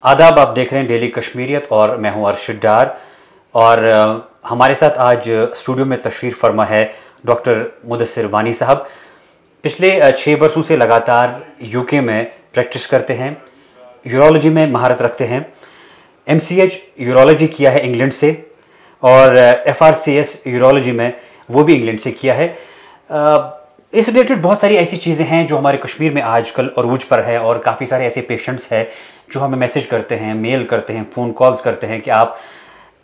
आदाब, आप देख रहे हैं डेली कश्मीरियत और मैं हूं अरशद डार। और हमारे साथ आज स्टूडियो में तशरीफ़ फरमा है डॉक्टर मुदस्सिर वानी साहब। पिछले 6 वर्षों से लगातार यूके में प्रैक्टिस करते हैं, यूरोलॉजी में महारत रखते हैं। MCH यूरोलॉजी किया है इंग्लैंड से और FRCS यूरोलॉजी में वो भी इंग्लैंड से किया है। इस रिलेटेड बहुत सारी ऐसी चीज़ें हैं जो हमारे कश्मीर में आजकल अरूज पर है और काफ़ी सारे ऐसे पेशेंट्स हैं जो हमें मैसेज करते हैं, मेल करते हैं, फ़ोन कॉल्स करते हैं कि आप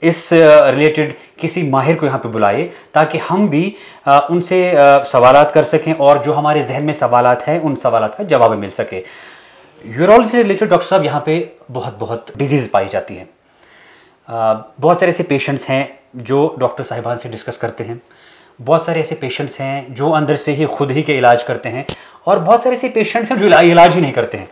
इस रिलेटेड किसी माहिर को यहाँ पे बुलाइए ताकि हम भी उनसे सवालात कर सकें और जो हमारे जहन में सवालात हैं उन सवालात का जवाब मिल सके। यूरोलॉजी से रिलेटेड डॉक्टर साहब यहाँ पे बहुत डिजीज़ पाई जाती हैं। बहुत सारे ऐसे पेशेंट्स हैं जो डॉक्टर साहिबान से डिस्कस करते हैं, बहुत सारे ऐसे पेशेंट्स हैं जो अंदर से ही खुद ही के इलाज करते हैं और बहुत सारे ऐसे पेशेंट्स हैं जो इलाज ही नहीं करते हैं।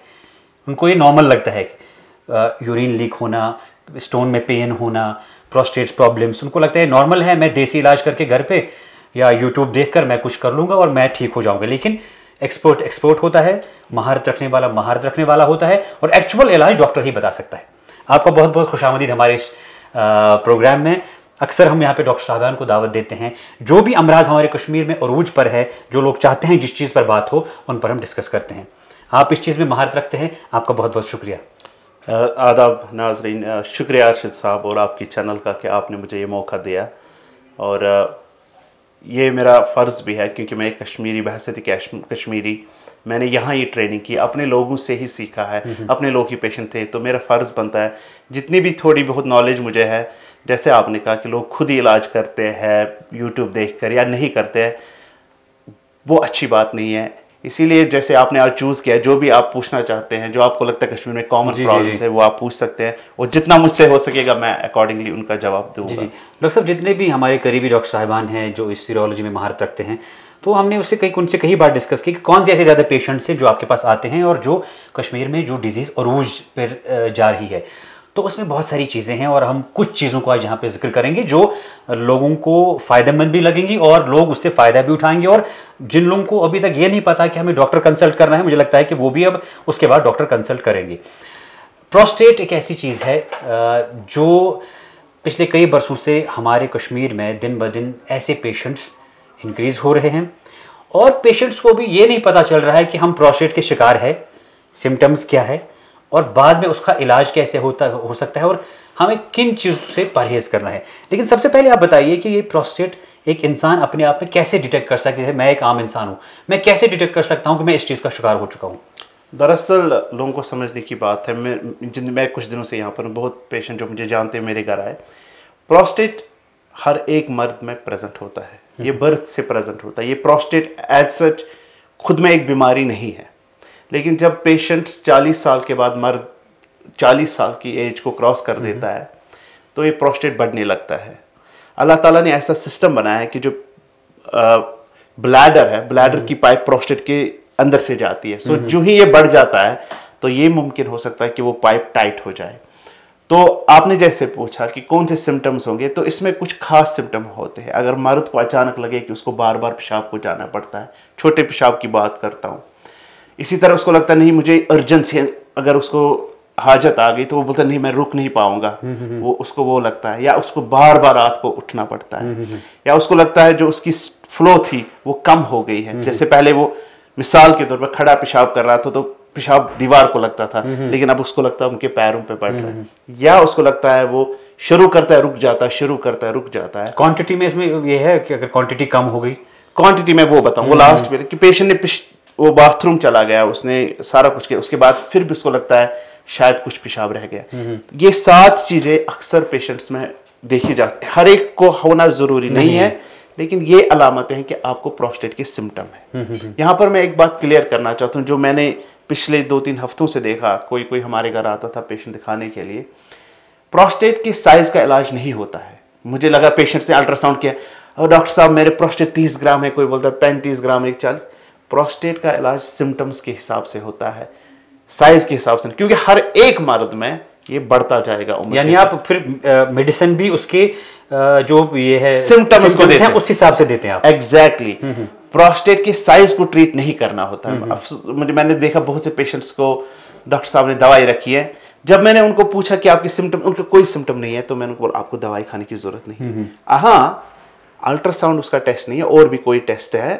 उनको ये नॉर्मल लगता है कि यूरिन लीक होना, स्टोन में पेन होना, प्रोस्टेट प्रॉब्लम्स, उनको लगता है नॉर्मल है, मैं देसी इलाज करके घर पे या यूट्यूब देखकर मैं कुछ कर लूँगा और मैं ठीक हो जाऊँगा। लेकिन एक्सपर्ट होता है, महारत रखने वाला होता है और एक्चुअल इलाज डॉक्टर ही बता सकता है। आपका बहुत बहुत खुशामदीद हमारे इस प्रोग्राम में। अक्सर हम यहाँ पे डॉक्टर साहबान को दावत देते हैं, जो भी अमराज हमारे कश्मीर में अरूज पर है, जो लोग चाहते हैं जिस चीज़ पर बात हो उन पर हम डिस्कस करते हैं। आप इस चीज़ में महारत रखते हैं, आपका बहुत बहुत शुक्रिया। आदाब नाज़रीन, शुक्रिया अरशद साहब और आपकी चैनल का कि आपने मुझे ये मौका दिया। और ये मेरा फ़र्ज़ भी है क्योंकि मैं एक कश्मीरी बहसती कश्मीरी, मैंने यहाँ ये ट्रेनिंग की, अपने लोगों से ही सीखा है, अपने लोग ही पेशेंट थे, तो मेरा फ़र्ज़ बनता है जितनी भी थोड़ी बहुत नॉलेज मुझे है। जैसे आपने कहा कि लोग खुद ही इलाज करते हैं यूट्यूब देखकर या नहीं करते हैं, वो अच्छी बात नहीं है। इसीलिए जैसे आपने आज चूज़ किया, जो भी आप पूछना चाहते हैं, जो आपको लगता है कश्मीर में कॉमन प्रॉब्लम्स है, वो आप पूछ सकते हैं और जितना मुझसे हो सकेगा मैं अकॉर्डिंगली उनका जवाब दूंगा। जी डॉक्टर साहब, जितने भी हमारे करीबी डॉक्टर साहिबान हैं जो इस यूरोलॉजी में महारत रखते हैं, तो हमने उनसे कई बार डिस्कस की कि कौन से ऐसे ज़्यादा पेशेंट्स हैं जो आपके पास आते हैं और जो कश्मीर में जो डिजीज़ अरूज पर जा रही है। तो उसमें बहुत सारी चीज़ें हैं और हम कुछ चीज़ों को आज यहाँ पे जिक्र करेंगे जो लोगों को फ़ायदेमंद भी लगेंगी और लोग उससे फ़ायदा भी उठाएंगे। और जिन लोगों को अभी तक ये नहीं पता कि हमें डॉक्टर कंसल्ट करना है, मुझे लगता है कि वो भी अब उसके बाद डॉक्टर कंसल्ट करेंगे। प्रोस्टेट एक ऐसी चीज़ है जो पिछले कई वर्षों से हमारे कश्मीर में दिन ब दिन ऐसे पेशेंट्स इंक्रीज़ हो रहे हैं और पेशेंट्स को भी ये नहीं पता चल रहा है कि हम प्रोस्टेट के शिकार है, सिम्टम्स क्या है और बाद में उसका इलाज कैसे हो सकता है और हमें किन चीज़ों से परहेज़ करना है। लेकिन सबसे पहले आप बताइए कि ये प्रोस्टेट एक इंसान अपने आप में कैसे डिटेक्ट कर सकता है। मैं एक आम इंसान हूँ, मैं कैसे डिटेक्ट कर सकता हूँ कि मैं इस चीज़ का शिकार हो चुका हूँ? दरअसल लोगों को समझने की बात है, मैं कुछ दिनों से यहाँ पर बहुत पेशेंट जो मुझे जानते हैं मेरे घर आए, प्रोस्टेट हर एक मर्द में प्रेजेंट होता है, ये बर्थ से प्रेजेंट होता है। ये प्रोस्टेट एज सच खुद में एक बीमारी नहीं है, लेकिन जब पेशेंट्स 40 साल के बाद, मर्द 40 साल की एज को क्रॉस कर देता है तो ये प्रोस्टेट बढ़ने लगता है। अल्लाह ताला ने ऐसा सिस्टम बनाया है कि जो ब्लैडर है, ब्लैडर की पाइप प्रोस्टेट के अंदर से जाती है। सो जो ही ये बढ़ जाता है तो ये मुमकिन हो सकता है कि वो पाइप टाइट हो जाए। तो आपने जैसे पूछा कि कौन से सिम्टम्स होंगे, तो इसमें कुछ खास सिम्टम होते हैं। अगर मर्द को अचानक लगे कि उसको बार बार पेशाब को जाना पड़ता है, छोटे पेशाब की बात करता हूँ, इसी तरह उसको लगता नहीं मुझे अर्जेंसी है, अगर उसको हाजत आ गई तो वो बोलता नहीं मैं रुक नहीं पाऊंगा, वो लगता है। या उसको बार बार रात को उठना पड़ता है, या उसको लगता है जो उसकी फ्लो थी वो कम हो गई है। जैसे पहले वो मिसाल के तौर पर खड़ा पेशाब कर रहा था तो पेशाब दीवार को लगता था, लेकिन अब उसको लगता है उनके पैरों पे पड़ रहा है। या उसको लगता है वो शुरू करता है रुक जाता है, शुरू करता है रुक जाता है। क्वांटिटी में इसमें ये है कि अगर क्वांटिटी कम हो गई, क्वांटिटी में वो बताऊँ, वो लास्ट में कि पेशेंट ने वो बाथरूम चला गया, उसने सारा कुछ किया, उसके बाद फिर भी उसको लगता है शायद कुछ पेशाब रह गया। ये 7 चीजें अक्सर पेशेंट्स में देखी जा सकती है। हर एक को होना जरूरी नहीं है, लेकिन ये अलामतें हैं कि आपको प्रोस्टेट के सिम्टम है। यहाँ पर मैं एक बात क्लियर करना चाहता हूँ, जो मैंने पिछले 2-3 हफ्तों से देखा, कोई हमारे घर आता था पेशेंट दिखाने के लिए, प्रोस्टेट के साइज का इलाज नहीं होता है। मुझे लगा पेशेंट से अल्ट्रासाउंड किया और डॉक्टर साहब मेरे प्रोस्टेट 30 ग्राम है, कोई बोलता है 35 ग्राम है, 40। प्रोस्टेट का इलाज सिम्टम्स के हिसाब से होता है, साइज के हिसाब से, क्योंकि हर एक मर्द में ये बढ़ता जाएगा उम्र। यानी आप फिर मेडिसिन भी उसके जो ये है सिम्टम्स को देते हैं, उस हिसाब से देते हैं आप। एग्जैक्टली। प्रोस्टेट के साइज को ट्रीट नहीं करना होता है। मैंने देखा बहुत से पेशेंट्स को डॉक्टर साहब ने दवाई रखी है, जब मैंने उनको पूछा कि आपके सिम्टम, उनके कोई सिम्टम नहीं है, तो मैंने उनको बोला आपको दवाई खाने की जरूरत नहीं। हाँ, अल्ट्रासाउंड उसका टेस्ट नहीं है, और भी कोई टेस्ट है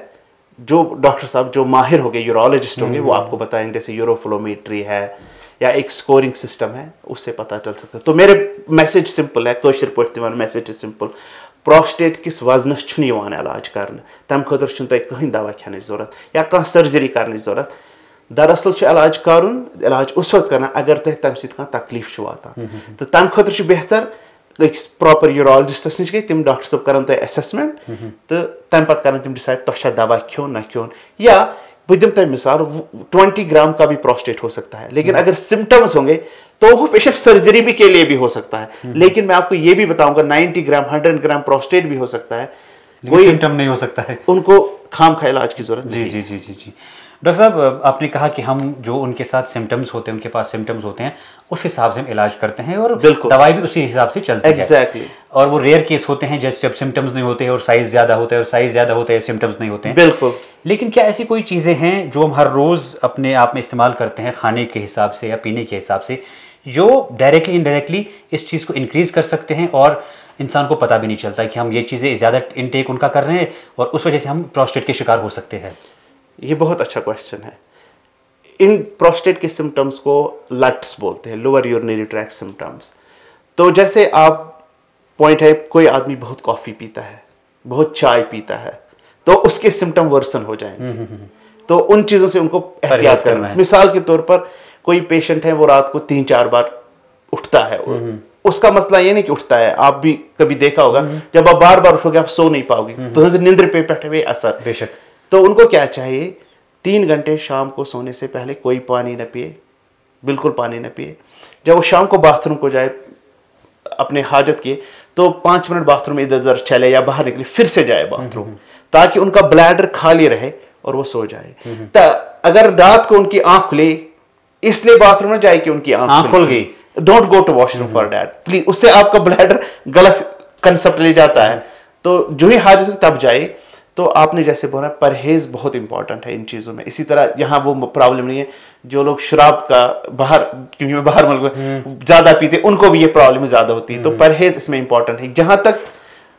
जो डॉक्टर साहब जो माहिर हो गए, यूरोलॉजिस्ट होंगे, वो आपको बताएंगे, जैसे यूरोफ्लोमेट्री है या एक स्कोरिंग सिस्टम है, उससे पता चल सकता है। तो मेरे मैसेज सिंपल है, कोशिश पढ़ते मैसेज सिंपल, प्रोस्टेट किस वजनस इलाज कर तम खतर कहीं दवा खाने जरूरत या कह सर्जरी करने जरूरत। दरअसल इलाज कर इलाज उस वक्त करना अगर तुम तम सह तकलीफ वातान, तो तम खतर बेहतर प्रॉपर यूरोलॉजिस्टस नश गई, तम डॉक्टर सब कर असेसमेंट, तो तम पे कर तम डिसाइड तुम दवा क्यों ना क्यों। या बह दिम तुम मिसाल 20 ग्राम का भी प्रोस्टेट हो सकता है, लेकिन अगर सिम्टम्स होंगे तो वो पेशेंट सर्जरी भी के लिए भी हो सकता है। लेकिन मैं आपको ये भी बताऊंगा 90 ग्राम 100 ग्राम प्रोस्टेट भी हो सकता है, कोई सिम्टम नहीं हो सकता है, उनको खाम खा इलाज की जरूरत नहीं। जी जी जी जी। डॉक्टर साहब, आपने कहा कि हम जो उनके साथ सिम्टम्स होते हैं, उनके पास सिम्टम्स होते हैं, उस हिसाब से हम इलाज करते हैं और दवाई भी उसी हिसाब से चलती है। और वो रेयर केस होते हैं जैसे जब सिम्टम्स नहीं होते हैं और साइज ज़्यादा होता है, और साइज ज़्यादा होता है सिम्टम्स नहीं होते हैं। बिल्कुल। लेकिन क्या ऐसी कोई चीज़ें हैं जो हम हर रोज़ अपने आप में इस्तेमाल करते हैं, खाने के हिसाब से या पीने के हिसाब से, जो डायरेक्टली इनडायरेक्टली इस चीज़ को इंक्रीज़ कर सकते हैं और इंसान को पता भी नहीं चलता कि हम ये चीज़ें ज़्यादा इनटेक उनका कर रहे हैं और उस वजह से हम प्रोस्टेट के शिकार हो सकते हैं? ये बहुत अच्छा क्वेश्चन है। इन प्रोस्टेट के सिम्टम्स को लट्स बोलते हैं, लोअर यूरिनरी ट्रैक्ट सिम्टम्स। तो जैसे आप पॉइंट है, कोई आदमी बहुत कॉफ़ी पीता है, बहुत चाय पीता है, तो उसके सिम्टम वर्सन हो जाएंगे। तो उन चीज़ों से उनको एहतियात करना है। मिसाल के तौर पर कोई पेशेंट है, वो रात को 3-4 बार उठता है, उसका मसला ये नहीं कि उठता है, आप भी कभी देखा होगा जब आप बार बार उठोगे आप सो नहीं पाओगे, तो नींद पे बैठे हुए असर। बेशक। तो उनको क्या चाहिए, 3 घंटे शाम को सोने से पहले कोई पानी न पिए, बिल्कुल पानी न पिए। जब वो शाम को बाथरूम को जाए अपने हाजत किए, तो 5 मिनट बाथरूम इधर उधर चले या बाहर निकले, फिर से जाए बाथरूम, ताकि उनका ब्लैडर खाली रहे और वो सो जाए। तो अगर रात को उनकी आंख खुले, इसलिए बाथरूम में जाए कि उनकी आंख खुल गई, don't go to washroom for that please, उससे आपका ब्लैडर गलत कंसेप्ट ले जाता है। तो जो ही हाजत तब जाए। तो आपने जैसे बोला, परहेज बहुत इंपॉर्टेंट है इन चीज़ों में। इसी तरह यहाँ वो प्रॉब्लम नहीं है जो लोग शराब का बाहर, क्योंकि मैं बाहर मुल्क में ज़्यादा पीते, उनको भी ये प्रॉब्लम ज़्यादा होती है। तो परहेज इसमें इंपॉर्टेंट है। जहाँ तक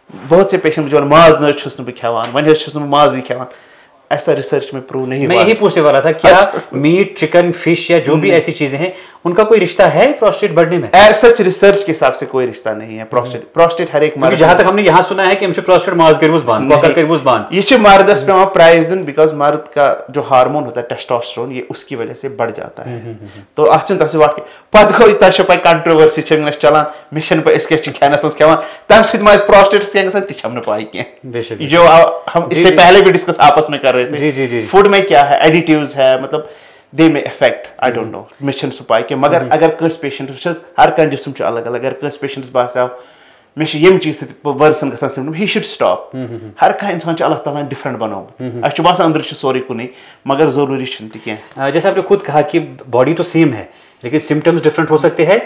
बहुत से पेशेंट जो माज न छुस बह खेवान, वन छुस माज ही खेवान, ऐसा रिसर्च में प्रूव नहीं हुआ। मैं यही पूछने वाला था, क्या मीट, चिकन, फिश या जो भी ऐसी चीजें हैं, उनका कोई रिश्ता है प्रोस्टेट बढ़ने में? सच रिसर्च के हिसाब से कोई रिश्ता नहीं है। प्रोस्टेट हर एक मर्द, जहां तक हमने यहाँ सुना है कि हमसे प्रोस्टेट माज कर बांध ये मर्दस पे प्राइस दिन, बिकॉज मर्द का जो हार्मोन होता है टेस्टोस्टेरोन, ये उसकी वजह से बढ़ जाता है। तो अचन तस वाट पत गो तह कंट्रोवर्सी चलान मिशन पे इसके खानस खेवान, तम सज प्रोस्टेट तम पाई कह, जो हम इससे पहले भी डिस्कस आपस में कर रहे थे। जी। फूड में क्या है, एडिटिव्स है, मतलब दे में इफेक्ट, आई डोंट नो, मिशन सुपाई के। मगर अगर कस पेशेंट हर कह जिसम अलग अलग, अगर कस पेशेंट्स बासाव मे यम चीज वर्सन गसान सिम्टम, ही शुड स्टॉप। हर कह इंसान अल्लाह ताला डिफरेंट बनोमुत, अस बासान अंदर सोरे कुन, मगर जरूरी कह। जैसे आपने खुद कहा कि बॉडी तो सेम है लेकिन सिम्टम्स डिफरेंट हो सकते हैं,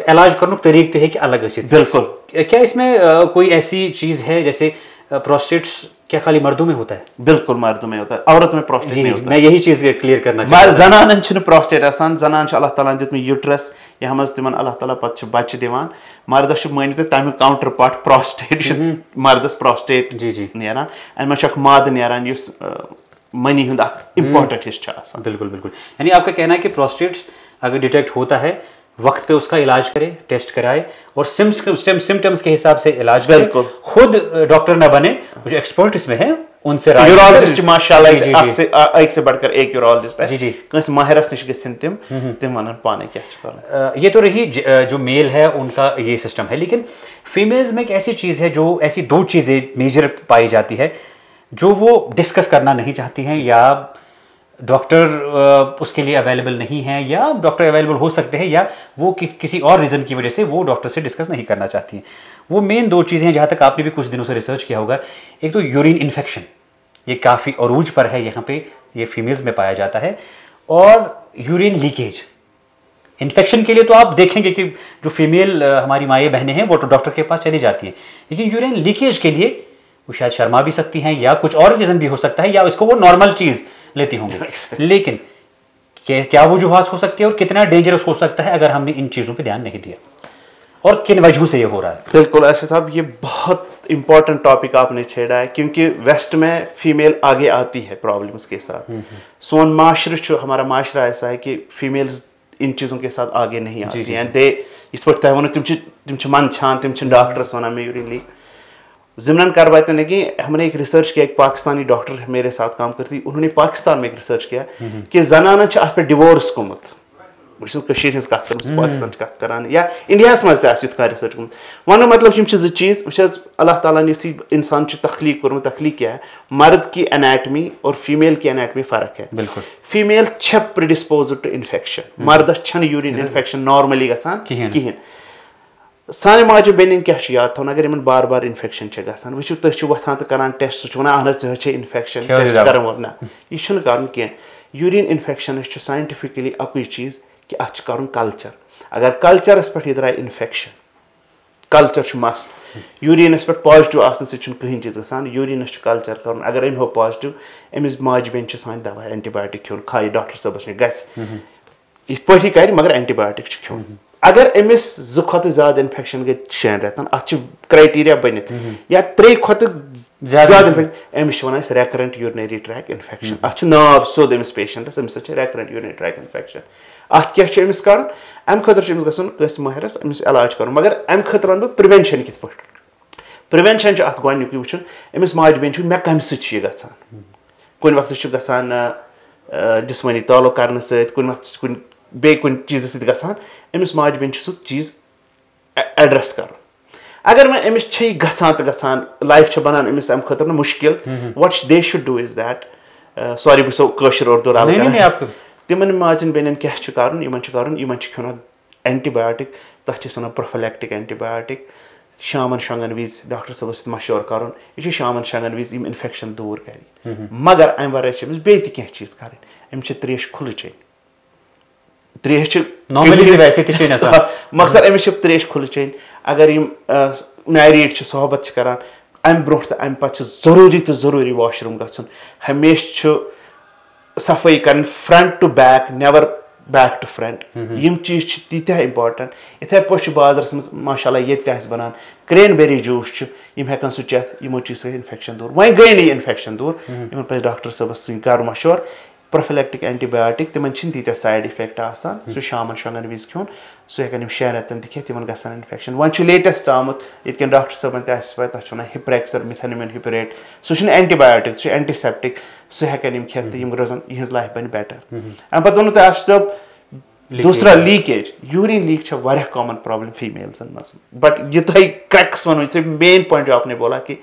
इलाज करने का तरीके है कि अलग। बिल्कुल। क्या इसमें कोई ऐसी चीज है, जैसे प्रोस्टेट्स क्या खाली मर्दों में होता है? बिल्कुल मर्दों में होता है, औरत में प्रोस्टेट नहीं होता। मैं यही चीज क्लियर करना चाहता हूं। जनानन छ प्रोस्टेट आसान, जनान अल्लाह ताला दितम यूट्रस, यह मज तिमन अल्लाह ताला पत बच्चे दिवान। मर्दस मानित तम काउंटर पार्ट प्रोस्टेट, मर्दस प्रोस्टेट नेरान, अमे माद नेरान युस मनी हुंद इंपॉर्टेंट हिस्सा आसान। बिल्कुल बिल्कुल। यानी आपका कहना है कि प्रोस्टेट्स अगर डिटेक्ट होता है, वक्त पे उसका इलाज करे, टेस्ट कराए और सिम्टम्स के हिसाब से इलाज करे। खुद डॉक्टर ना बने, जो एक्सपर्ट इसमें है उनसे राय। यूरोलॉजिस्ट माशाल्लाह एक से बढ़कर एक यूरोलॉजिस्ट है। जी। कस माहिरस निश गसिन तिम वनन पाने क्या कर। ये तो रही जो मेल है उनका ये सिस्टम है, लेकिन फीमेल्स में एक ऐसी चीज़ है, जो ऐसी 2 चीज़ें मेजर पाई जाती है जो वो डिस्कस करना नहीं चाहती हैं, या डॉक्टर उसके लिए अवेलेबल नहीं है, या डॉक्टर अवेलेबल हो सकते हैं, या वो किसी और रीज़न की वजह से वो डॉक्टर से डिस्कस नहीं करना चाहती हैं। वो मेन 2 चीज़ें हैं, जहाँ तक आपने भी कुछ दिनों से रिसर्च किया होगा। एक तो यूरिन इन्फेक्शन, ये काफ़ी अरूज पर है यहाँ पे, ये फीमेल्स में पाया जाता है, और यूरिन लीकेज। इन्फेक्शन के लिए तो आप देखेंगे कि जो फीमेल हमारी माएँ बहनें हैं वो तो डॉक्टर के पास चली जाती हैं, लेकिन यूरिन लीकेज के लिए वो शायद शर्मा भी सकती हैं, या कुछ और रीज़न भी हो सकता है, या इसको वो नॉर्मल चीज़ लेती होंगी। लेकिन क्या वजूहात हो सकती है और कितना डेंजरस हो सकता है अगर हमने इन चीज़ों पे ध्यान नहीं दिया, और किन वजहों से ये हो रहा है? बिल्कुल अर्शद साहब, ये बहुत इंपॉर्टेंट टॉपिक आपने छेड़ा है, क्योंकि वेस्ट में फीमेल आगे आती है प्रॉब्लम्स के साथ। सोन माशरा, हमारा माशरा ऐसा है कि फीमेल्स इन चीज़ों के साथ आगे नहीं आती हैं। दे इस पर तय वन तुम मन छान, तुम डॉक्टर्स वन मे यूरिन लीक ज़िमनन करवाते हैं कि हमने एक रिसर्च किया, एक पाकिस्तानी डॉक्टर मेरे साथ काम करती, उन्होंने पाकिस्तान में एक रिसर्च किया कि जनाना अत पे डिवोर्स गोमुत। बस पाकिस्तान कत करान या इंडिया मज तुथ रिसर्च गोमुत। वन मतलब ज़ चीज़ वह अल्लाह ताला ने युथी इंसान तख्लीक कोर्मुत। तख्लीक क्या है? मर्द की एनाटमी और फीमेल की एनाटमी फ़र्क है। बिल्कुल। फीमेल प्रिडिस्पोज टू इन्फेक्शन, मर्दस यूरिन इन्फेक्शन नॉर्मली गसान कहें। साने माजे बेन क्या याद थोन अगर इन बार बार इन्फेक्शन गसान वो तुम वथान तो करान टेस्ट वन अहन चे इन्फेक्शन टेस्ट कर ना, यह कर कह। यूरिन इन्फेक्शन साइंटिफिकली अकु चीज़ कि अत कर कल्चर। अगर कल्चरस पे द्राय इन्फेक्शन, कल्चर मस्ट। यूरिनस पे पॉजिटिव कहीं चीज़ गसान, यूरिनस कल्चर कर। अगर अम हो पॉजिटिव, अमिस माज बेन सान दवा एंटीबायोटिक खन खाई डॉक्टर सबस नश पे कर, मगर एंटीबायोटिक खन। अगर अमिस 2 खुत ज़्यादा इन्फेक्शन गई 6 रेतन, अत क्राइटेरिया बनित या 3 खुत ज़्यादा इन्फेक्शन, अमिस one recurrent urinary tract infection. अत नाव सोद अमिस पेशेंटस, अमिस रेकरेंट यूरिनरी ट्रैक इन्फेक्शन। अत क्या अमिस कर? अम खतर गस माहिरस अमिस इलाज कर, मगर अम खतर वन बह प्रिवेंशन कित पे। प्रिवेंशन अत गोक वो अमिस माज बेन मे कम सह गसान। कुन वक्त गसान जिस्मानी ताल्लुक करने सत, कुन वक्त बे कुन चीज़ सत गसान, अमिस माज बेन सह चीज़ एड्रेस कर। अगर मैं अमिस गसान तो गसान लाइफ बनान अमिस अम खतर मुश्किल, what they should do is that, sorry बह सो कशर उर्दू राव तिमन माजन बेन क्या खन एंटीबायोटिक, तथ वन प्रोफिलैक्टिक एंटीबायोटिक। शामन शंगन विज डॉक्टर सबस मशवर कर, यह शामन शंगन विज इन्फेक्शन दूर कर। मगर अम वर बे क्या चीज़ कर, त्रेश खुल चेन। त्रेश मकसद अमिस त्रेश खुल चेन। अगर मैरिड सोहबत करान, अम ब्रो तो अम पे जरूरी तो जरूरी वॉशरूम गन। हमेशा सफाई कर, front to back, never back to front. यम चीज़ तीत्या इंपॉर्टेंट। इथे पे बाजारस मज माशाल्लाह ये बनान क्रैनबेरी जूस हेकान सह चेथ, यमो चीज़ गई इन्फेक्शन दूर। वह गई नहीं इन्फेक्शन दूर, इन पे डॉक्टर सबस कर मशवर। प्रोफिलैक्टिक एंटीबायोटिक तिमन तीत्या साइड इफेक्ट आसान, सह शामन शंगन विज खन, सह हेकान 6 रेतन तह तिमन गसान इन्फेक्शन। वन लेटेस्ट आमुत ये डॉक्टर सबन तथ वन हिप्रेक्सर मिथानिमिन हिपरेट, सह एंटीबायोटिक, सह एंटीसेप्टिक, सह हेकान खेत तो रोजान यह लाइफ बन बेटर। अम पे वो अर्शद साहब दूसरा leakage, urine leak common problem फीमेल्सन मज। बट ये तुम क्रैक्स वन, मेन पॉइंट जो आपने बोला कि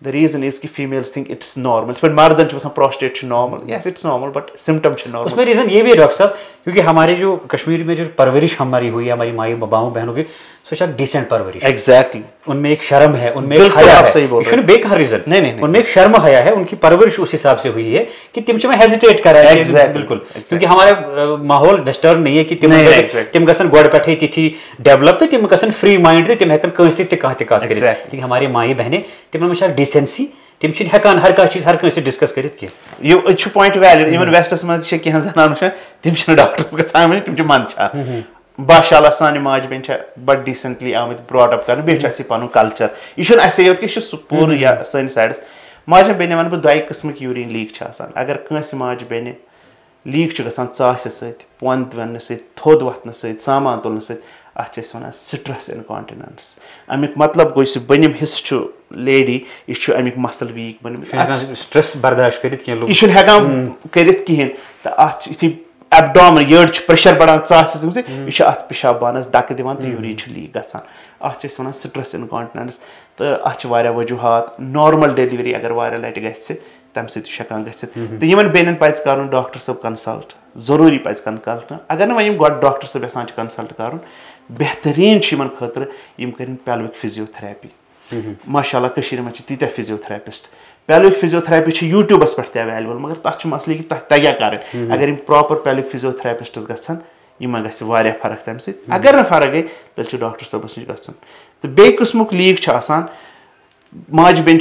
द रीजन इज कि फीमेल्स थिंक इट्स नॉर्मल। फिर मर्दन prostate normal, yes it's normal, but symptom normal. उसमें रीजन ये भी है डॉक्टर साहब, क्योंकि हमारे जो कश्मीर में जो परवरिश हमारी हुई है, हमारी माई बाबाओं बहनों की, सोचा डिसेंट परवरिश। एग्जैक्टली। उनमें एक शर्म है, उनमें एक हया है, बेकार रीजन नहीं, उनमें एक शर्म हया है, उनकी परवरिश उस हिसाब से हुई है कि तिम हेजिटेट कर रहा है। बिल्कुल, क्योंकि हमारे माहौल वेस्टर्न नहीं है कि तिम गसन गोड़ पे तिथि डेवलप तो तिम गसन फ्री माइंड तिम हेकन कंसे ते कह कत कर। लेकिन हमारी माई बहनें तिम में डिसेंसी, तिम हेकान हर कह चीज हर कंसे डिस्कस करित यह पॉइंट वैलिड। इवन वेस्टस मज कह जनान तिम डॉक्टर्स गसान तिम मन छान बाशाला सान माज बेन बड़ डिसेंटली आमत ब्रॉट अप कर, बे पुन कल्चर। यह योत कि पूर या सन साइडस माज बेन वन बह 2 किस्म यूरिन लीक। अगर कंस माज Ben leak गसान Chas sun one थोद वथन सामान तुलन अत वन स्ट्रेस इनकॉन्टिनेंस। अमुक मतलब गो बनिम हिस्स लेडी, यह अमुक मसल वीक बन, स्ट्रेस बर्दाश्त करित यह हेकान करित कहें तो अत एब्डोमेन यड़ प्रेशर बढ़ान चास यह अत पेशाब बानस दक दिवान तो यूरिन लीक गसान। अत वन स्ट्रेस इनकॉन्टिनेंस। तो अत वजूहत। नॉर्मल डिलीवरी अगर वारिया लट गि तम सकान गि तो इन बेन पज कर डॉक्टर सब कंसल्ट, जरूरी पज कंसल्ट। अगर ना वो डॉक्टर सब यसान कंसल्ट कर, बेहतरीन खतर कर पेल्विक फिजियोथेरेपी। माशाल्लाह कशीर में तीत्या फिजियोथेरेपिस्ट। पेल्विक फिजियोथेरेपी यूट्यूबस पे अवेलेबल, मगर तथ मसले कि तह कर। अगर प्रॉपर पेल्विक फिजियोथेरेपिस्टस गसन इन गि फर्क तम सगर न फर्क गई तेल डॉक्टर सबस नश गन। तो बे किस्मुक लीक माज बेन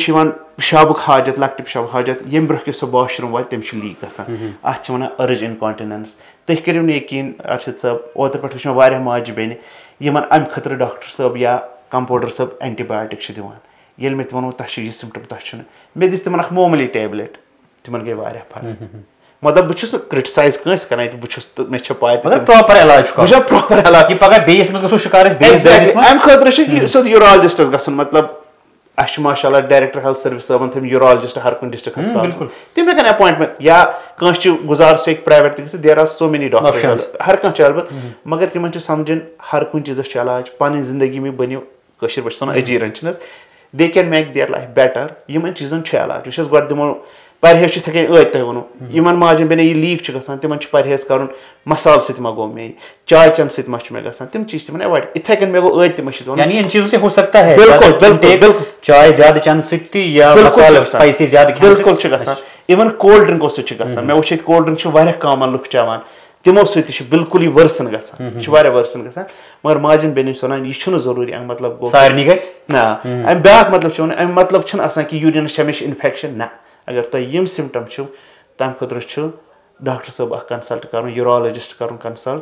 पेशाबुक हाजत लकट पेशाब हाजत यम ब्रोह सो वॉशरूम वात तम लीक गसान अत वन अर्ज इनकॉन्टिनेंस तुम करियो यकीन अरशद साहब ओतर पे वो वारिया माज बेन यमन अम खतर डॉक्टर साहब या कंपाउंडर साहब एंटीबायोटिक दिवान ये मे वो तह यह सिम्टम तह मे दिस तिमन मामूली टेबलेट तिमन गई वारिया फर्क मतलब बहुत क्रिटिसाइज कंस कर मे पाए प्रॉपर इलाज प्रॉपर इलाज ये पगह बेस मज गो शिकार अम खतर सो यूरोलॉजिस्टस गसन मतलब अश माशाल्लाह डायरेक्टर हेल्थ सर्विस साहब थम यूरोलॉजिस्ट हर कुछ डिस्ट्रिक्ट हस्पताल तम हेकन अपॉइंटमेंट या कंस गुजार सो प्राइवेट तक there are so many doctors हर कह चल मगर तिमन समझन हर कुछ चीज़ इलाज पन जिंदगी में बनो कशर पे अजीरन they can make their life better यमन चीज़न इलाज वो गो दिमो परहेज इत तह वो इन माजन बेन यह लीक गसान तिमन परहेज कर मसाल सत मा गो मे चाय चन सत मा मे गसान तम चीज तिमन अवॉइड इथे कन मे गो इत तम यानी इन चीजों से हो सकता है बिल्कुल बिल्कुल बिल्कुल चाय ज्यादा चन सकती या मसाला स्पाइसी ज्यादा बिल्कुल गसान इवन कोल्ड ड्रिंको सत गसान मे वो कोल्ड ड्रिंक वारिया कॉमन लुक चवान तिमो सत बिल्कुल वर्सन गसान वर्सन गसान मगर माजन बेन वन यह जरूरी मतलब गो सारनी गस ना अम ब्या मतलब अम मतलब कि यूरिनस हमेशा इन्फेक्शन ना अगर तुम यम सिम्टम तम खुद डॉक्टर साहब कंसल्ट कर यूरोलॉजिस्ट कर कंसल्ट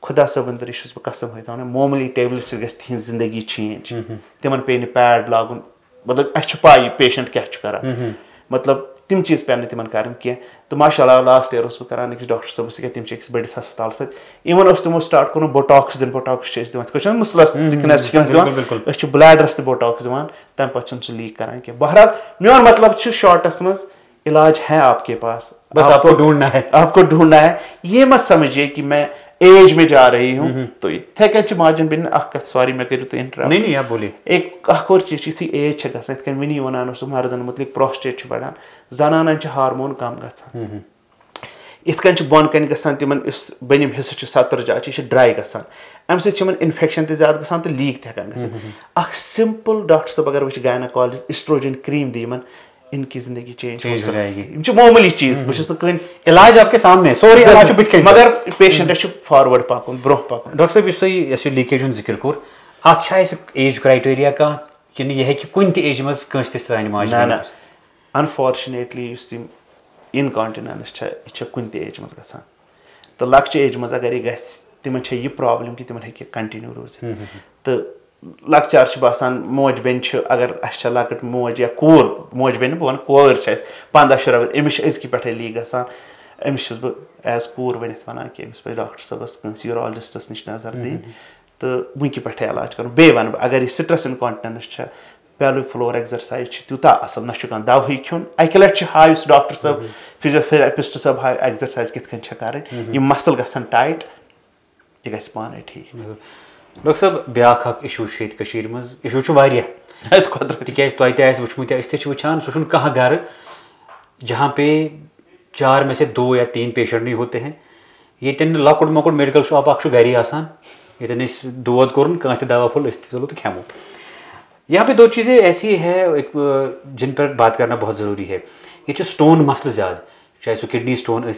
खुदा साहब अंदर बह कसम होता मामूली टेबलेट गि जिंदगी चेंज तिमन पे पैड लागुन मतलब अस पाई पेशेंट क्या कर मतलब तम चीज़ पे तिमन कर तो माशाल्लाह लास्ट ईयर बह कर डॉक्टर साहब क्या तम बड़िस हस्पताल पे इवन तमो स्टार्ट कोर बोटॉक्स दिन बोटॉक्स दिवान मुसलस सिकनेस दिवान ब्लैडरस बोटॉक्स दिवान तम पे सह लीक करान क्या बहरहाल मेन मतलब शॉर्टस मज इलाज है आपके पास बस आपको ढूंढना है ये मत समझिए कि मैं एज में जा रही हूँ तो इथे कन माजन बेन सॉरी मैं करूँ तो इंटरप्ट नहीं आप बोलिए एक और चीज यु एज गसान इत वनी वन मर्दन मुतलिक प्रोस्टेट बढ़ान जनानन हार्मोन कम गसान इत कन बन कन गसान तिमन बनिम हिस्स 70 जाए ड्राई गसान अम सत इन्फेक्शन ते ज्यादा गसान तो लीक तक सिंपल डॉक्टर साहब अगर वो गायनाकोलॉजिस्ट एस्ट्रोजन क्रीम दी इनकी जिंदगी चेंज हो सकती मामूली चीज बह इलाज आपके सामने सोरी इलाज मगर पेशेंट फॉरवर्ड पाकुन ब्रोह पाकुन डॉक्टर साहब इस लीकेज जिक्र कोर अत एज क्राइटेरिया कह कि यह है कि कुन एज मज कंस सान माज ना अनफॉर्चुनेटली इनकॉन्टिनेंस यह कुन एज मज गसान तो लक्चे एज मज अगर यह तिमन यह प्रॉब्लम कि तिमन हे कंटिन्यू रोज तो लकचार बसान मोज बेन अगर अस लकट मोज या कूर मोज बेन बह वन कोर 15 शुरू अमिस अजक पे लीक गसान अमिस बह एज कूर वन वन कि अमिस पे डॉक्टर साहबस कंस यूरोलॉजिस्टस निश नजर दिन तो वंक पे इलाज कर बे वन अगर यह stress incontinence pelvic floor exercise तूता असल ना कह दवाई खुन अक लट हाव डॉक्टर साहब फिजियोथेरेपिस्ट साहब हाव एक्सरसाइज कित कर मसल गसान टाइट यह गि पाने ठीक डॉक्टर साहब ब्याख इशू मज इशू तिक वुचमुत वुचान सह कह घर जहाँ पे 4 में से 2 या 3 पेशेंट नहीं होते हैं ये लकुट मकुट मेडिकल शॉप गरी आसान ये दोद कोर कह दवा फुल चलो तो खेमो यहाँ पे 2 चीज़ें ऐसी है एक जिन पर बात करना बहुत ज़रूरी है ये स्टोन मसल ज़्यादा चाहे सो kidney stone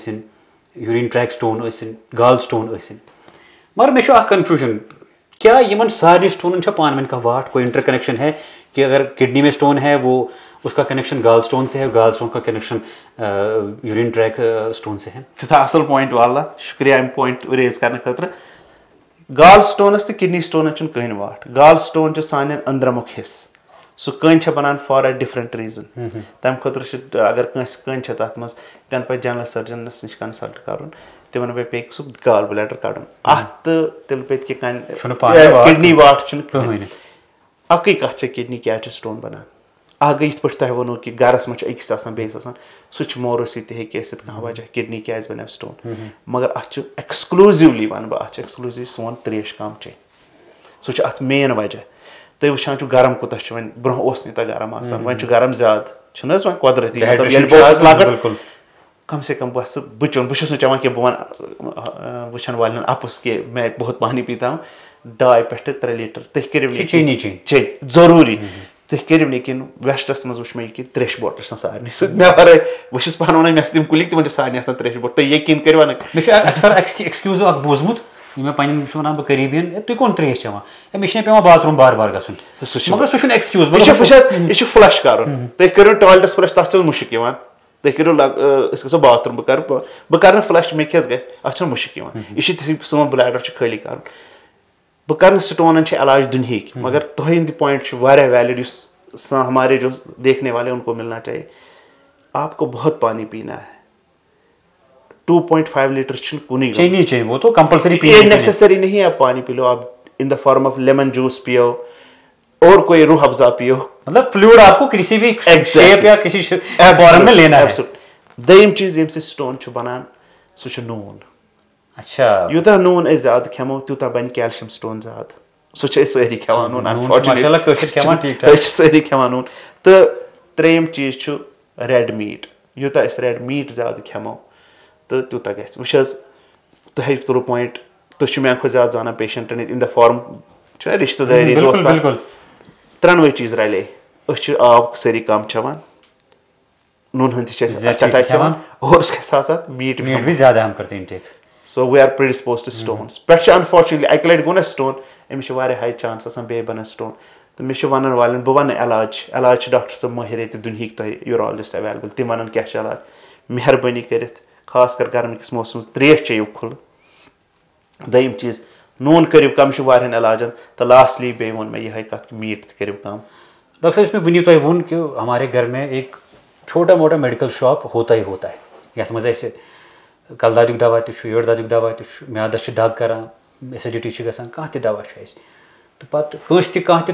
urine track stone गाल स्टोन मगर मे कन्फ्यूजन क्या यमन सारे स्टोन पान वन का वाट कोई इंटर कनेक्शन है कि अगर किडनी में स्टोन है वो उसका कनेक्शन गाल स्टोन से है गाल स्टोन का कनेक्शन यूरिन ट्रैक स्टोन से है असल पॉइंट वाला शुक्रिया अम पॉइंट रेज करने खतर गाल स्टोनस तो किडनी स्टोन कहीं वाट गाल स्टोन सान अंदरमुख हिस्स सह कन बनान फॉर अ डिफरेंट रीजन तम खतर अगर कन तथ मज तन पे जनरल सर्जनस नश कंसल्ट कर तिमन पे सह गाल ब्लैडर कड़न अत तिल पे किडनी वाट अक कत किडनी क्या स्टोन बनान अ गई पे तह वो कि गरस मे अकिस बेस सह मोरो सह कह वजह किडनी क्या बन स्टोन मगर अत एक्सक्लूसिवली वन बह एक्सक्लूसिव सोन त्रेश कम चे सह अत मेन वजह तुम वुचान गरम कूत वन ब्रोह यूत गरम वन गरम ज्यादा वन कुदरती कम से कम बस बचुन बहुत चाहन कि बह वुचन वाल अपुस कि मैं बहुत पानी पीता हूँ 2 पे 3 लीटर तुम करो जरूरी तुम करो निकिन वेस्टस मज वो कि 3 बोटल सारे मे वर बहुत पान वन मे तम कुलिक तम सारे 3 बोट तुम यकीन करो अक्सर एक्सक्यूज बोजमुत मैं पन्न वन बह करीबियन तुम कौन त्रेश चवान मे पे बाथरूम बार बार गन मगर सह एक्सक्यूज यह फ्लश कर तुम करो टॉयलेटस फ्लश तथ मुश्क तुम करो गो बाथरूम बह कर फ्लश मे क्या गि मुश्क यह सोन ब्लैडर खाली कर बह कर स्टोन इलाज दुनिया मगर तुंद पॉइंट वैलिड हमारे जो देखने वाले उनको मिलना चाहिए आपको बहुत पानी पीना है 2.5 लीटर चाहिए वो तो कंपलसरी ये नेसेसरी नहीं है आप पानी पी लो आप in the form of lemon juice पियो और कोई रूह अफ़ज़ा पियो मतलब फ्लूइड आपको किसी भी शेप या किसी फॉर्म में लेना है दयम चीज यम स्टोन बनान सह नून अच्छा यूता नून ज्यादा खेमो तूता बन कैल्शियम स्टोन ज्यादा सह सारी खेवान नून अनफॉर्चुनेटली सारी खेवान नून तो त्रेम चीज red meat Utah red meat ज्यादा खेमो तो तूता गस वुच तुह तुलो पॉइंट तुह मे खुद ज्यादा जाना पेशेंटन इन द फॉर्म रिश्तेदारी दोस्त त्रनवे चीज रले आब सारी कम चवान नून हंद सठा खेवान और उसके साथ साथ मीट भी ज्यादा हम करते हैं so we are predispose to stones पे अनफॉर्चुनेटली अक लट गो ना स्टोन अमिस हाई चांस बे बन स्टोन तो मे वन वाले बह वन इलाज डॉक्टर सब माहिर ये दुनिया तुम यूरोलॉजिस्ट अवेलेबल तम वन क्या इलाज मेहरबानी कर खास कर गर्म किस मौसम त्रेश चेयू खुल दयम चीज नून करो कम वारियन इलाजन तो लास्टली बे वो मे यह कत मीट करो कम डॉक्टर साहब इसमें वनी तुम कि हमारे घर में एक छोटा मोटा मेडिकल शॉप होता ही होता है यथ मज कल दादुक दवा तड़ दादुक दवा म्यादस दग कर एसिडिटी कह दवा तो पत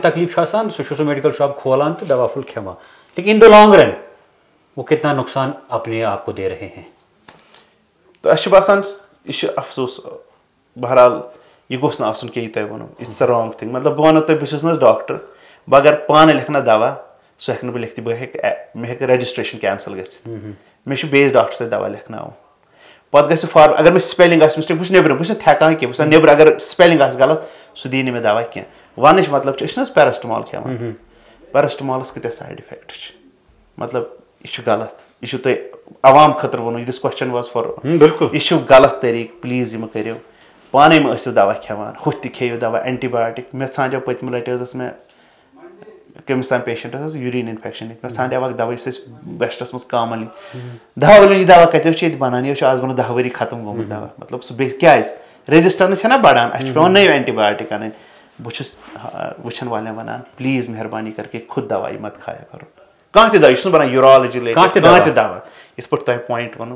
तकलीफ सह मेडिकल शॉप खोलान तो दवा फुल खेवान लेकिन इन द लॉन्ग रन वो कितना नुकसान अपने आप को दे रहे हैं तो असान यह अफसोस बहरहाल यह गोस ना कह तुम वो इट्स अ रॉन्ग थिंग मतलब बह वो तुम बस डॉक्टर बह अगर पान लिखना दवा सह हेक बह लिखी मे रजिस्ट्रेशन कैंसल मे बेस डॉक्टर से दवा लिखना पत ग फॉर्म अगर मे स्पेलिंग मिस्टेक बस नबर बस हेकान कह बस नबर अगर स्पेलिंग गलत सह दी मे दवा कह वन मतलब पैरास्टमॉल खेवान पैरास्टमॉलस कत साइड इफेक्ट मतलब यह गलत यह तुम अवाम खतर वो दिस क्वेश्चन वाज फॉर बिल्कुल यह गलत तरीक प्लीज यह करो पाने में दवा खेवान हुत खेव दवा एंटीबायोटिक मे ाजो पतम लट मे कमिस तान पेशेंटस यूरिन इन्फेक्शन मे ाव दवा बेस्टस मज कॉमनली दवा दवा कत बनान यह आज बन 10 वरी खत्म गोमुत दवा मतलब सह क्या रेजिस्टेंस ना बढ़ान अ पे नई एंटीबायोटिक अन बहुत वुचन वाले वनान प्लीज मेहरबानी करके खुद दवाई मत खाया करो कह दवा यह बनान यूरोलॉजी दवा इस पे तुम पॉइंट वो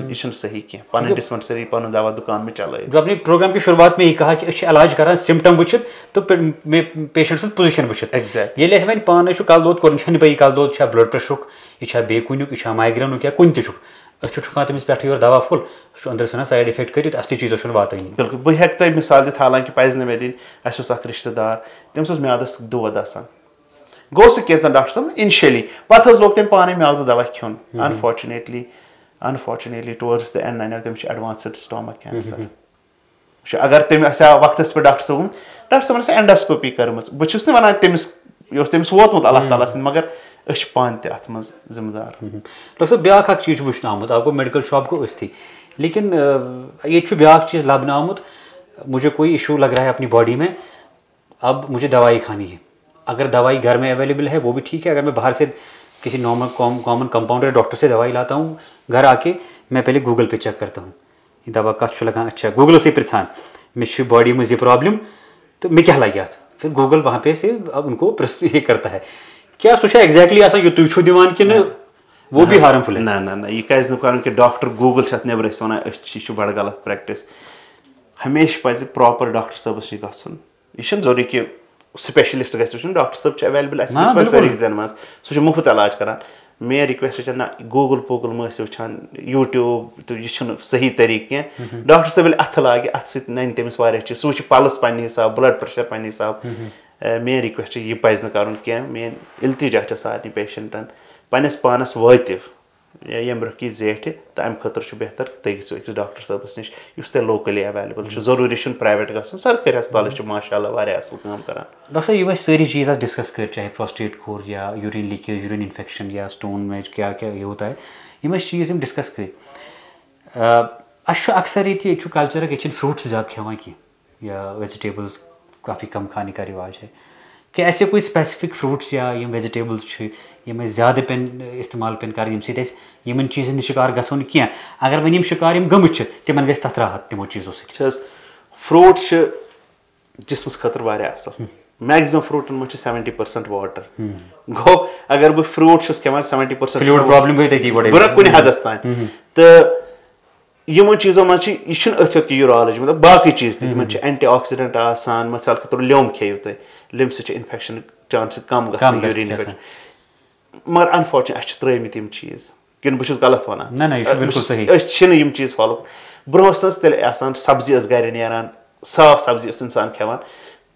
यह सही कह पन डिस्पेंसरी पन दवा दुकान में चल जो अपनी प्रोग्राम की शुरुआत में ही कहा कि इलाज कर सिम्टम वुचित तो पेशेंट पोजिशन वुचित एग्जैक्ट ये वे पान कल दोद कोर पे कल दोद ब्लड प्रेशर यह बे कुनुक यह माइग्रेन या कुन तुकान तमिस पे दवा फुल अंदर सन साइड इफेक्ट कर असली चीज़ों वातान बिल्कुल बह हेक तुम मिसाल दित हालांकि पज मे दिन अस रिश्तेदार तमिस म्यादस दोद आसान गो सह कैन डॉक्टर साहब इनिशियली पे लोग तम पाने म्यादु दवा खोन अनफॉर्चुनेटली टुवर्ड्स द एंड आन तम एडवांस्ड स्टोमक कैंसर अगर तम वक्त पे डॉक्टर साहब एंडोस्कोपी कर्म बहुत वन तमिस वोतमुत अल्लाह ताला सद मगर पान अत मज जिम्मेदार डॉक्टर साहब ब्या चीज़ वुचन आमुत आपको मेडिकल शॉप को थी लेकिन ये ब्या चीज़ लबन आमुत मुझे कोई इशू लग रहा है अपनी बॉडी में अब मुझे दवाई खानी है अगर दवाई घर में अवेलेबल है वो भी ठीक है अगर मैं बाहर से किसी नॉर्मल कॉमन कंपाउंडर डॉक्टर से दवाई लाता हूँ घर आके मैं पहले गूगल पे चेक करता हूँ ये दवा कत लगा अच्छा गूगल से पृछान मे बॉडी में ये प्रॉब्लम तो मे क्या लगे फिर गूगल वहाँ पे से अब उनको ये करता है क्या सह एग्जैक्टली यह तुम दिवान कि वो भी हार्मफुल है ना यह कज कि डॉक्टर गूगल नबर वन यह बड़ गलत प्रैक्टिस हमेशा पज प्रॉपर डॉक्टर साहबस गन यह जरूरी कि स्पेशलिस्ट गन डॉक्टर साहब अवेलेबल डिस्पेंसरीजन मज सह मुफ्त इलाज करान मे रिक्वेस्ट ना गूगल पूगल मे वुचान यूट्यूब तो यह सही तरीक कह डॉक्टर साहब अथ लागे अथ सन तमिस चीज सह पल्स पन्ने हिसाब ब्लड प्रेशर पन्ने हिसाब मे रिक्वेस्ट यह पज न कह मेन इल्तिजा सारे पेशेंटन पन्नस पानस वात ये ब्रोह जेठ तो अम खतर बेहतर तुम गो अकिस डॉक्टर साहबस नश तुम लोकली अवेलेबल जरूरी प्राइवेट गन सरकारी अस्पताल माशाअल्लाह असल काम करान डॉक्टर साहब ये सारी चीज़ डिस्कस कर चाहे प्रोस्टेट कोर या यूरिन लीकेज यूरिन इन्फेक्शन या स्टोन में क्या क्या ये होता है ये चीज़ डिस्कस कर अक्सर ये कल्चर ये फ्रूट्स ज़्यादा खेवान कह या वेजिटेबल्स काफ़ी कम खाने का रिवाज है, कि ऐसे कोई स्पेसिफिक फ्रूट्स या यम वेजिटेबल्स यम ज़्यादा पेन इस्तेमाल पेन कर यम इन चीज़न शिकार गो क्या, अगर वन शिकार गमत तिमन गई तथ राहत तिमो चीज़ों से। फ्रूट जिसमस खतर वारिया असल, मैक्सिमम फ्रूटन में 70% वाटर गो, अगर बह फ्रूट खान 70% फ्लूइड प्रॉब्लम गई तती बुरा कुन हदस तान, तो यमो चीज़ों मज अथ कि यूरोलॉजी मतलब बाकी चीज़ तम एंटी ऑक्सीडेंट आसान, मिसाल के तौर लिम खेव तुम लिम से इन्फेक्शन चांस कम गसान यूरिन इन्फेक्शन, मगर अनफॉर्चुनेट त्रमित यम चीज़ कि बहुत गलत वन चीज़ फॉलो ब्रोह तेल सब्जी गर नीरान साफ सब्जी इंसान खेवान,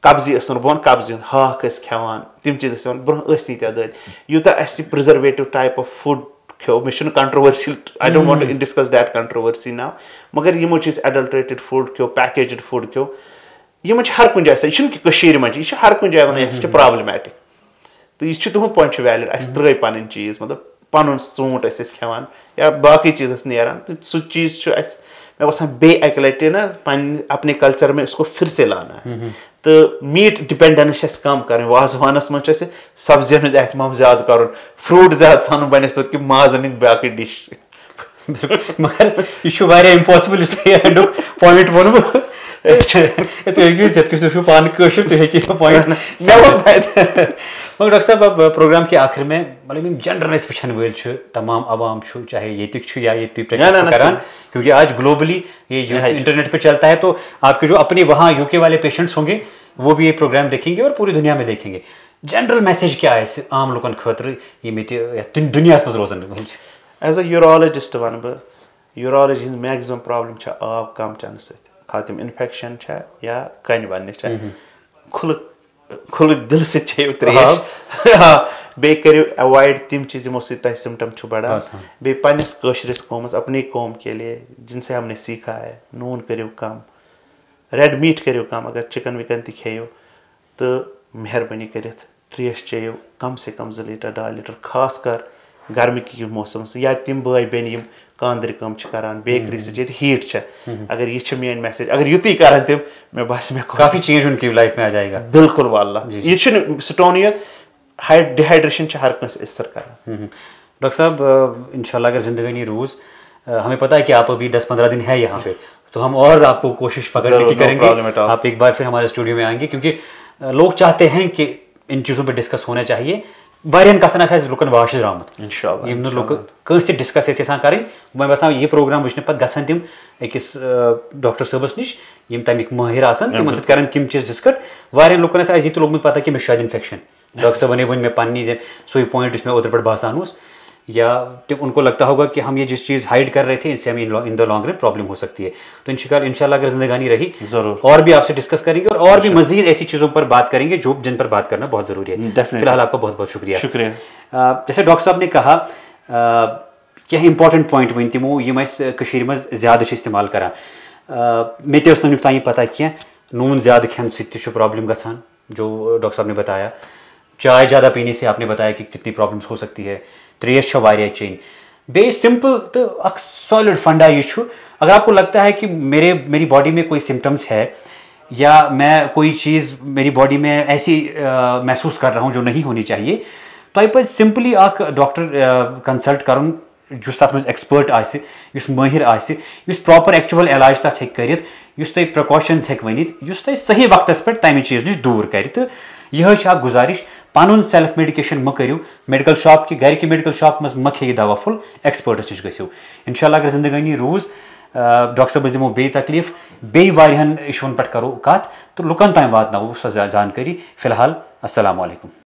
कब्जी बोन कब्जी हाक खेवान तम चीज़ ब्रोह तद यूता प्रिजर्वेटिव टाइप ऑफ फूड खो मे controversy, I don't want to discuss that controversy now, मगर यमो चीज़ एडल्ट्रेटेड फूड खो पैकेज्ड फूड खो यम हर कुछ जाए यह मज यह हर कुछ जाए वन प्रॉब्लमेटिक, तो यह तुद पॉइंट वैलिड त्रे पन चीज़ मतलब पन ूट खेवान या बाकी चीज़ नीरान, तो सह चीज़ मे बसान बे अक लट ना अपने कल्चर में उसको फिर से लाना है, तो मीट डिपेंडेंस कम कर वाजवानस मज सब्जियन हूँ एहतमाम ज्यादा कर, फ्रूट ज्यादा सान बन कि माजन बाकी डिश मगर यह इम्पॉसिबल पॉइंट वो पान पॉइंट मगर डॉक्टर साहब अब प्रोग्राम के आखिर में मतलब जनरलाइज वचन वल तमाम आवाम चाहे ये या ये करान, क्योंकि आज ग्लोबली ये इंटरनेट पे चलता है, तो आपके जो अपने वहाँ यूके वाले पेशेंट्स होंगे वो भी ये प्रोग्राम देखेंगे और पूरी दुनिया में देखेंगे। जनरल मैसेज क्या है आम लोगन खतर दुनिया मज रोजन? एज अ यूरोलॉजिस्ट वन बह यूरोलॉजी मैक्सिमम प्रॉब्लम आब कम चन खा तम इन्फेक्शन या कन वन खुल दिल से त्रेश बे करो अवॉइड तम चीज़ यमो सिम्टम बढ़ा, बे पन्निस कशरिस कौमस अपनी कौम के लिए जिनसे हमने सीखा है, नून करो कम, रेड मीट करो कम, अगर चिकन विकन ति खेयो तो मेहरबानी करित त्रेश चेयो कम से कम 2 लीटर 2 लीटर, खास कर गर्मी के मौसम से, या तम बई बेन कांद्र कम करान बेकरी से हीट अगर यह मेन मैसेज अगर युत करान तम मे बस मे काफ़ी चेंज उनकी लाइफ में आ जाएगा। बिल्कुल वाला यह स्टोनियत डिहाइड्रेशन हर कंस असर करान। डॉक्टर साहब इंशाल्लाह अगर जिंदगानी रोज़ हमें पता है कि आप अभी 10-15 दिन है यहाँ पे, तो हम और आपको कोशिश पकड़ने की करेंगे, आप एक बार फिर हमारे स्टूडियो में आएंगे, क्योंकि लोग चाहते हैं कि इन चीज़ों पर डिस्कस होना चाहिए। वारियन कथन रुकन वाश आमुत यम लोग कंस डिस्कस करें, मैं बसान यह प्रोग्राम वुचन पे गसन तम अकिस डॉक्टर साहबस नश यम तमिक माहिर तिम कर तम चीज़ डिस्कस। वारियन लोगन ये लोगमुत पता कि मे शायद इन्फेक्शन, डॉक्टर साहब ने वन मे पन्नी सोई पॉइंट मे ओतर पे बसान, या उनको लगता होगा कि हम ये जिस चीज़ हाइड कर रहे थे इससे हमें in the long run problem हो सकती है। तो इंशाल्लाह अगर जिंदगानी रही जरूर और भी आपसे डिस्कस करेंगे और भी मजीद ऐसी चीज़ों पर बात करेंगे जो जिन पर बात करना बहुत ज़रूरी है। फिलहाल आपका बहुत बहुत शुक्रिया। जैसे डॉक्टर साहब ने कहा क्या इंपॉर्टेंट पॉइंट वन तमो यम मज ज़्यादा इस्तेमाल करान, मे तक तान पता क्या नून ज़्यादा खेन से प्रॉब्लम गसान, जो डॉक्टर साहब ने बताया, चाय ज़्यादा पीने से आपने बताया कि कितनी प्रॉब्लम्स हो सकती है, त्रेश वारिया चेन बे सिंपल तो अक सॉलिड फंडा यह, अगर आपको लगता है कि मेरी बॉडी में कोई सिम्टम्स है या मैं कोई चीज़ मेरी बॉडी में ऐसी महसूस कर रहा हूँ जो नहीं होनी चाहिए, तो आप सिंपली अक डॉक्टर कंसल्ट कर जुस तथ मज एक्सपर्ट आसि, युस माहिर आसि, युस प्रॉपर एक्चुअल इलाज तथ हेक करित, युस तय प्रिकॉशंस हेक वनित, युस तय सही वक्तस पे तमि चीज़ नश दूर कर। तो यह गुजारिश पन सेल्फ मेडिकेशन म करियो, मेडिकल शॉप कि घर कि मेडिकल शॉप मज म खेय दवा फुल, एक्सपर्टस नश गसियो। इंशाल्लाह अगर जिंदगानी रोज़ डॉक्टर साहब दिमो बे तकलीफ बे वारियन इशुन पे करो कत, तो लुकन ताम वातनावो सो जानकारी। फिलहाल अस्सलाम वालेकुम।